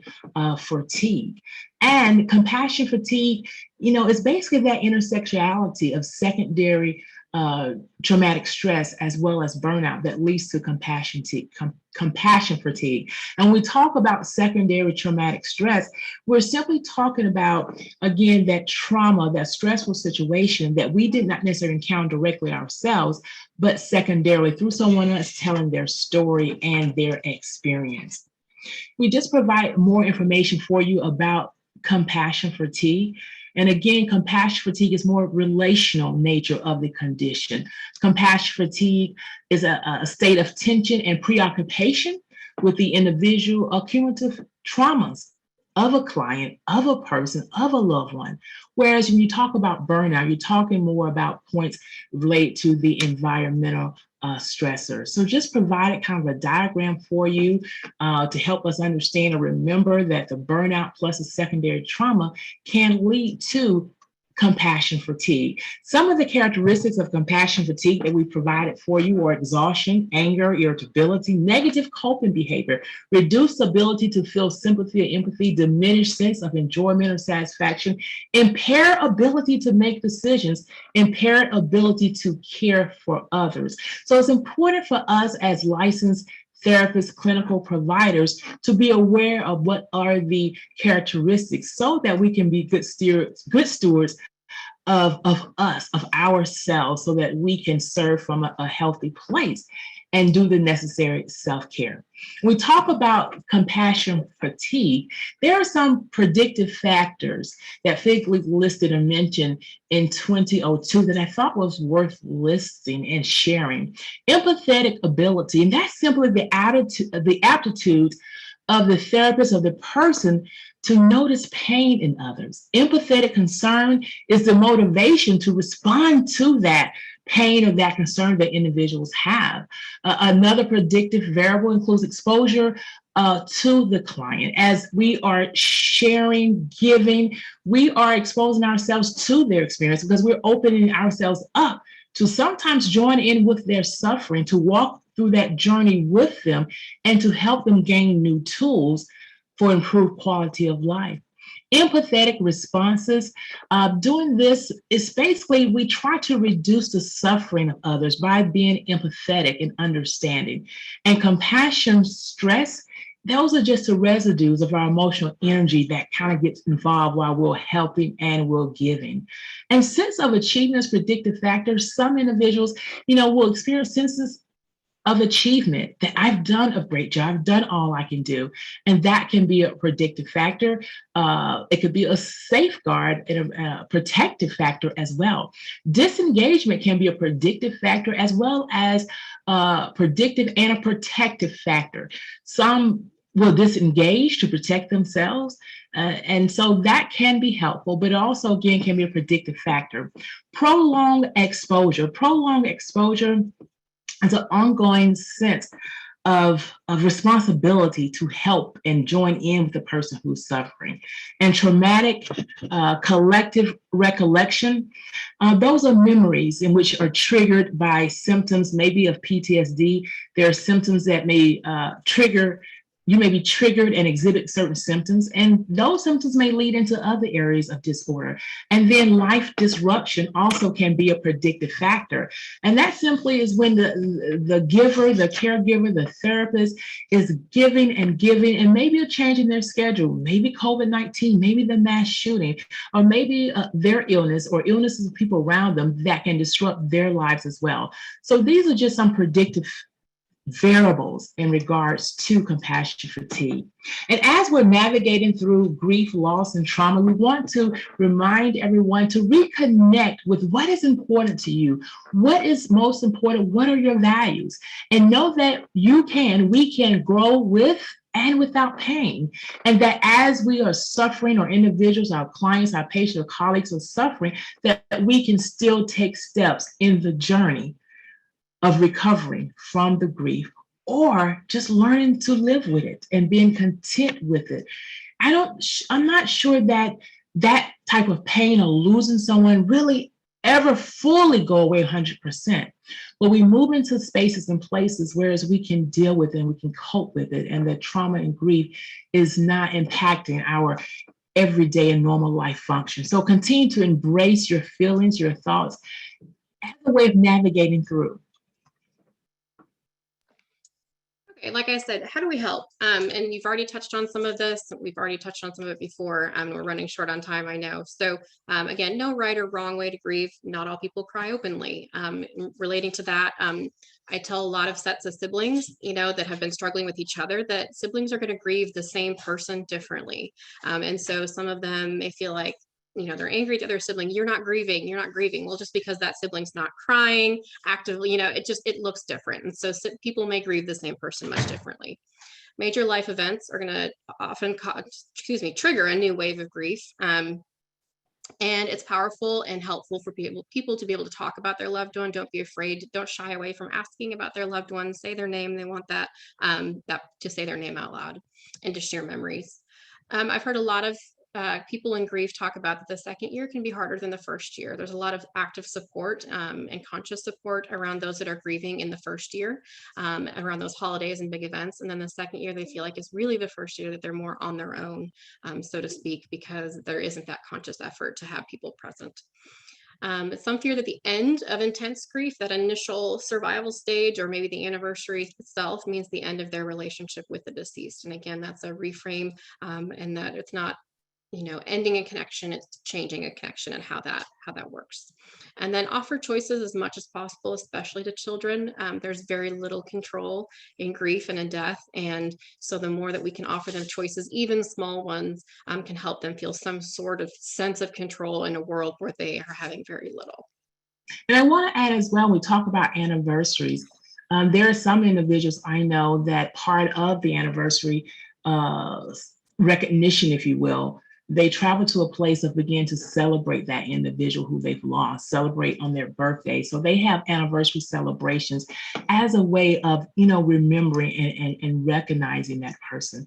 fatigue. And compassion fatigue, is basically that intersectionality of secondary traumatic stress as well as burnout that leads to compassion fatigue. And when we talk about secondary traumatic stress, we're simply talking about, again, that trauma, that stressful situation that we did not necessarily encounter directly ourselves, but secondarily through someone else telling their story and their experience. We just provide more information for you about compassion fatigue. And again, compassion fatigue is more relational nature of the condition. Compassion fatigue is a state of tension and preoccupation with the individual cumulative traumas of a client, of a person, of a loved one. Whereas when you talk about burnout, you're talking more about points related to the environmental stressors. So just provided kind of a diagram for you to help us understand or remember that the burnout plus a secondary trauma can lead to compassion fatigue. Some of the characteristics of compassion fatigue that we provided for you are exhaustion, anger, irritability, negative coping behavior, reduced ability to feel sympathy or empathy, diminished sense of enjoyment or satisfaction, impaired ability to make decisions, impaired ability to care for others. So it's important for us as licensed therapists, clinical providers, to be aware of what are the characteristics so that we can be good stewards of us, of ourselves, so that we can serve from a healthy place and do the necessary self-care. When we talk about compassion fatigue, there are some predictive factors that Fig Leaf listed and mentioned in 2002 that I thought was worth listing and sharing. Empathetic ability, and that's simply the aptitude of the therapist, of the person to notice pain in others. Empathetic concern is the motivation to respond to that pain or that concern that individuals have. Another predictive variable includes exposure to the client. As we are sharing, giving, we are exposing ourselves to their experience because we're opening ourselves up to sometimes join in with their suffering, to walk through that journey with them, and to help them gain new tools for improved quality of life. Empathetic responses, doing this is basically we try to reduce the suffering of others by being empathetic and understanding. And compassion, stress, those are just the residues of our emotional energy that kind of gets involved while we're helping and we're giving. And sense of achievement is predictive factors. Some individuals, will experience senses of achievement, that I've done a great job, I've done all I can do. And that can be a predictive factor. It could be a safeguard and a protective factor as well. Disengagement can be a predictive factor as well as predictive and a protective factor. Some will disengage to protect themselves. And so that can be helpful, but also, again, can be a predictive factor. Prolonged exposure. Prolonged exposure is an ongoing sense of responsibility to help and join in with the person who's suffering. And traumatic collective recollection, those are memories in which are triggered by symptoms, maybe of PTSD. There are symptoms that may you may be triggered and exhibit certain symptoms, and those symptoms may lead into other areas of disorder. And then life disruption also can be a predictive factor. And that simply is when the giver, the caregiver, the therapist is giving, and maybe a change in their schedule, maybe COVID-19, maybe the mass shooting, or maybe their illness or illnesses of people around them that can disrupt their lives as well. So these are just some predictive variables in regards to compassion fatigue. And as we're navigating through grief, loss, and trauma, we want to remind everyone to reconnect with what is important to you. What is most important? What are your values? And know that we can grow with and without pain. And that as we are suffering, or individuals, our clients, our patients, or colleagues are suffering, that we can still take steps in the journey of recovering from the grief, or just learning to live with it and being content with it. I'm not sure that type of pain or losing someone really ever fully go away 100%. But we move into spaces and places whereas we can deal with it and we can cope with it, and that trauma and grief is not impacting our everyday and normal life function. So continue to embrace your feelings, your thoughts, as a way of navigating through. Like I said, how do we help? And you've already touched on some of this. We've already touched on some of it before. We're running short on time, I know. So again, no right or wrong way to grieve. Not all people cry openly. Relating to that, I tell a lot of sets of siblings, that have been struggling with each other, that siblings are going to grieve the same person differently. And so some of them may feel like, they're angry at their sibling. You're not grieving. Well, just because that sibling's not crying actively, it looks different. And so people may grieve the same person much differently. Major life events are going to often trigger a new wave of grief. And it's powerful and helpful for people to be able to talk about their loved one. Don't be afraid. Don't shy away from asking about their loved one. Say their name. They want that to say their name out loud and to share memories. I've heard a lot of people in grief talk about that the second year can be harder than the first year. There's a lot of active support and conscious support around those that are grieving in the first year, around those holidays and big events. And then the second year, they feel like it's really the first year that they're more on their own, so to speak, because there isn't that conscious effort to have people present. Some fear that the end of intense grief, that initial survival stage, or maybe the anniversary itself, means the end of their relationship with the deceased. And again, that's a reframe, and that it's not ending a connection, it's changing a connection, and how that works. And then offer choices as much as possible, especially to children. There's very little control in grief and in death. And so the more that we can offer them choices, even small ones, can help them feel some sort of sense of control in a world where they are having very little. And I want to add as well, we talk about anniversaries. There are some individuals I know that part of the anniversary recognition, if you will, they travel to a place of begin to celebrate that individual who they've lost, celebrate on their birthday. So they have anniversary celebrations as a way of, remembering and recognizing that person.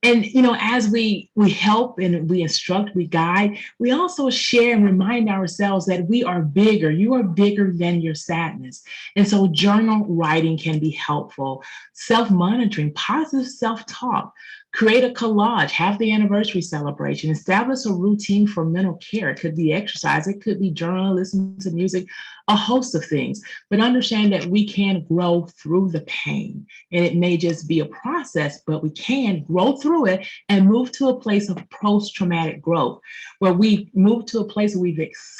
And, as we help and we instruct, we guide, we also share and remind ourselves that we are bigger. You are bigger than your sadness. And so journal writing can be helpful. Self-monitoring, positive self-talk. Create a collage, have the anniversary celebration, establish a routine for mental care. It could be exercise, it could be journaling, listening to music, a host of things. But understand that we can grow through the pain. And it may just be a process, but we can grow through it and move to a place of post-traumatic growth, where we move to a place where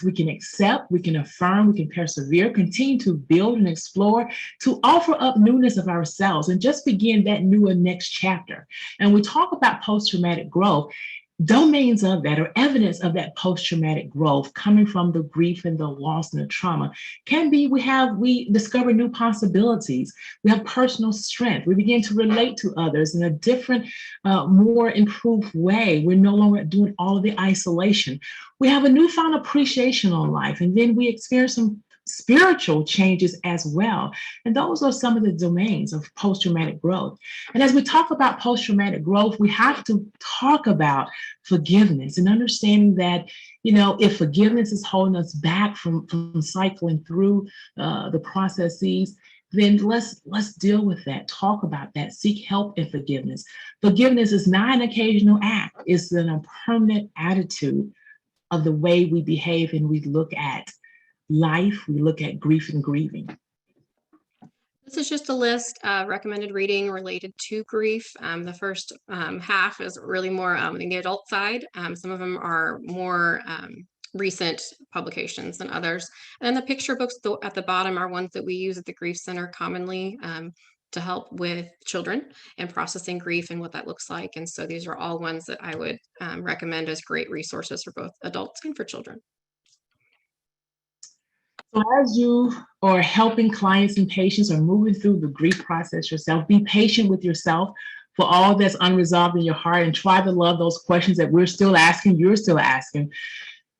we can accept, we can affirm, we can persevere, continue to build and explore, to offer up newness of ourselves and just begin that new and next chapter. And we talk about post-traumatic growth. Domains of that, or evidence of that post-traumatic growth coming from the grief and the loss and the trauma can be, we discover new possibilities. We have personal strength. We begin to relate to others in a different, more improved way. We're no longer doing all of the isolation. We have a newfound appreciation on life, and then we experience some spiritual changes as well. And those are some of the domains of post-traumatic growth. And as we talk about post-traumatic growth, we have to talk about forgiveness and understanding that, if forgiveness is holding us back from cycling through the processes, then let's deal with that, talk about that, seek help in forgiveness. Forgiveness is not an occasional act, it's a permanent attitude of the way we behave and we look at life, we look at grief and grieving. This is just a list of recommended reading related to grief. The first half is really more on the adult side. Some of them are more recent publications than others. And then the picture books at the bottom are ones that we use at the Grief Center commonly to help with children and processing grief and what that looks like. And so these are all ones that I would recommend as great resources for both adults and for children. So as you are helping clients and patients or moving through the grief process yourself, be patient with yourself for all that's unresolved in your heart, and try to love those questions that we're still asking, you're still asking,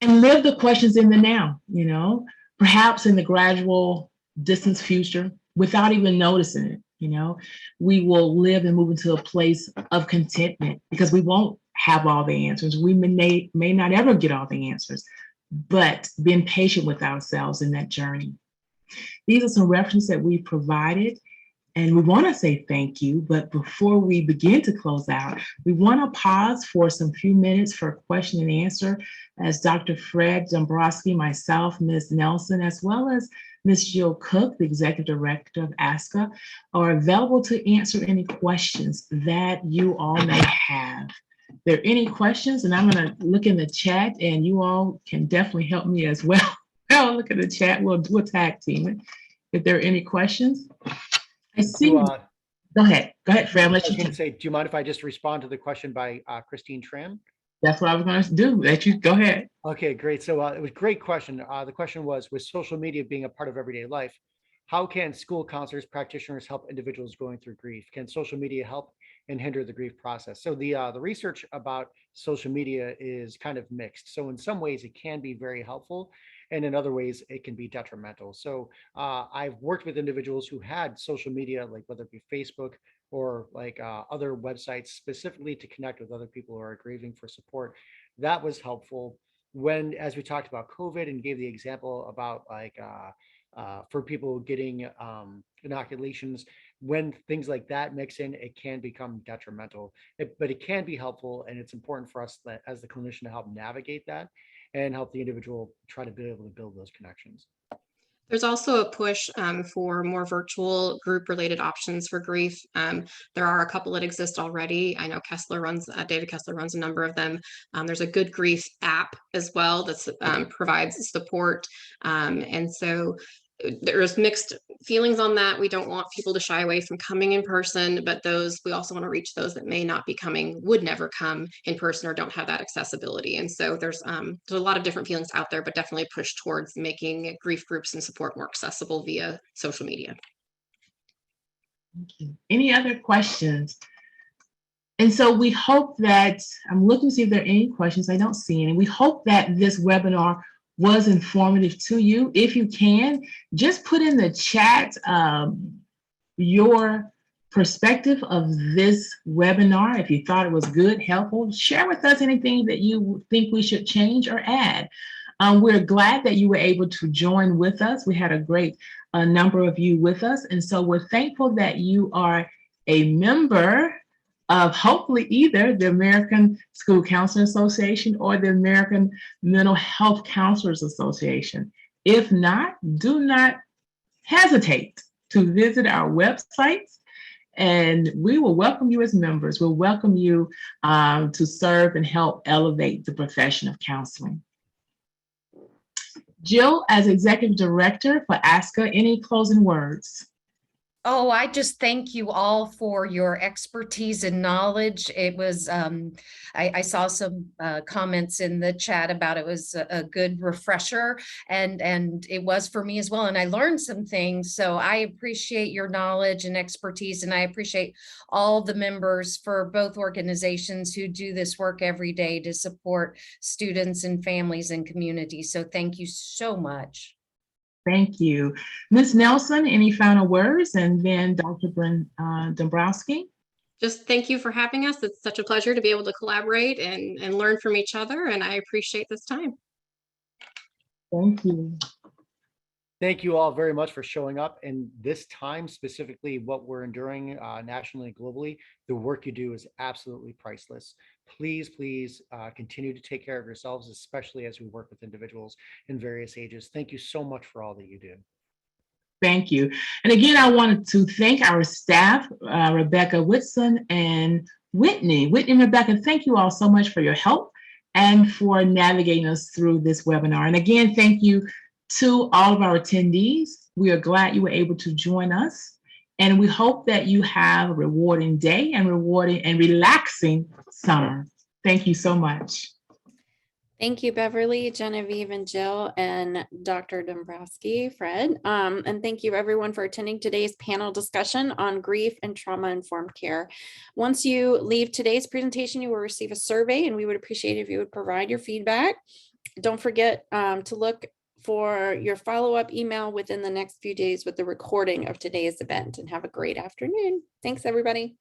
and live the questions in the now, perhaps in the gradual distant future without even noticing it. We will live and move into a place of contentment because we won't have all the answers. We may not ever get all the answers, but being patient with ourselves in that journey. These are some references that we provided, and we want to say thank you. But before we begin to close out, we want to pause for some few minutes for question and answer, as Dr. Fred Dombrowski, myself, Ms. Nelson, as well as Ms. Jill Cook, the Executive Director of ASCA, are available to answer any questions that you all may have. If there are any questions, and I'm going to look in the chat, and you all can definitely help me as well. I'll look at the chat. We'll tag team it. If there are any questions, I see. Go ahead, Fred. I was going to say, do you mind if I just respond to the question by Christine Tran? That's what I was going to do. Let you go ahead. Okay, great. So it was a great question. The question was, with social media being a part of everyday life, how can school counselors, practitioners help individuals going through grief? Can social media help and hinder the grief process? So the research about social media is kind of mixed. So in some ways it can be very helpful, and in other ways it can be detrimental. So I've worked with individuals who had social media, like whether it be Facebook or like other websites, specifically to connect with other people who are grieving for support. That was helpful. When, as we talked about COVID and gave the example about like for people getting inoculations, when things like that mix in, it can become detrimental, but it can be helpful. And it's important for us as the clinician to help navigate that and help the individual try to be able to build those connections. There's also a push for more virtual group-related options for grief. There are a couple that exist already. I know David Kessler runs a number of them. There's a Good Grief app as well that provides support. And so there's mixed feelings on that. We don't want people to shy away from coming in person, but we also want to reach those that may not be coming, would never come in person, or don't have that accessibility. And so there's a lot of different feelings out there, but definitely push towards making grief groups and support more accessible via social media. Thank you. Any other questions? And so we hope that, I'm looking to see if there are any questions. I don't see any. We hope that this webinar was informative to you. If you can, just put in the chat your perspective of this webinar. If you thought it was good, helpful, share with us anything that you think we should change or add. We're glad that you were able to join with us. We had a great number of you with us. And so we're thankful that you are a member of hopefully either the American School Counselor Association or the American Mental Health Counselors Association. If not, do not hesitate to visit our websites, and we will welcome you as members. We'll welcome you to serve and help elevate the profession of counseling. Jill, as Executive Director for ASCA, any closing words? Oh, I just thank you all for your expertise and knowledge. It was, I saw some comments in the chat about it was a good refresher, and it was for me as well. And I learned some things. So I appreciate your knowledge and expertise, and I appreciate all the members for both organizations who do this work every day to support students and families and communities. So thank you so much. Thank you. Ms. Nelson, any final words? And then Dr. Dombrowski. Just thank you for having us. It's such a pleasure to be able to collaborate and learn from each other, and I appreciate this time. Thank you. Thank you all very much for showing up. And this time, specifically what we're enduring nationally and globally, the work you do is absolutely priceless. Please, please continue to take care of yourselves, especially as we work with individuals in various ages. Thank you so much for all that you do. Thank you. And again, I wanted to thank our staff, Rebecca Whitson and Whitney. Whitney and Rebecca, thank you all so much for your help and for navigating us through this webinar. And again, thank you to all of our attendees. We are glad you were able to join us. And we hope that you have a rewarding day and rewarding and relaxing summer. Thank you so much. Thank you, Beverly, Genevieve, and Jill, and Dr. Dombrowski, Fred. And thank you everyone for attending today's panel discussion on grief and trauma-informed care. Once you leave today's presentation, you will receive a survey, and we would appreciate if you would provide your feedback. Don't forget to look for your follow-up email within the next few days with the recording of today's event, and have a great afternoon. Thanks, everybody.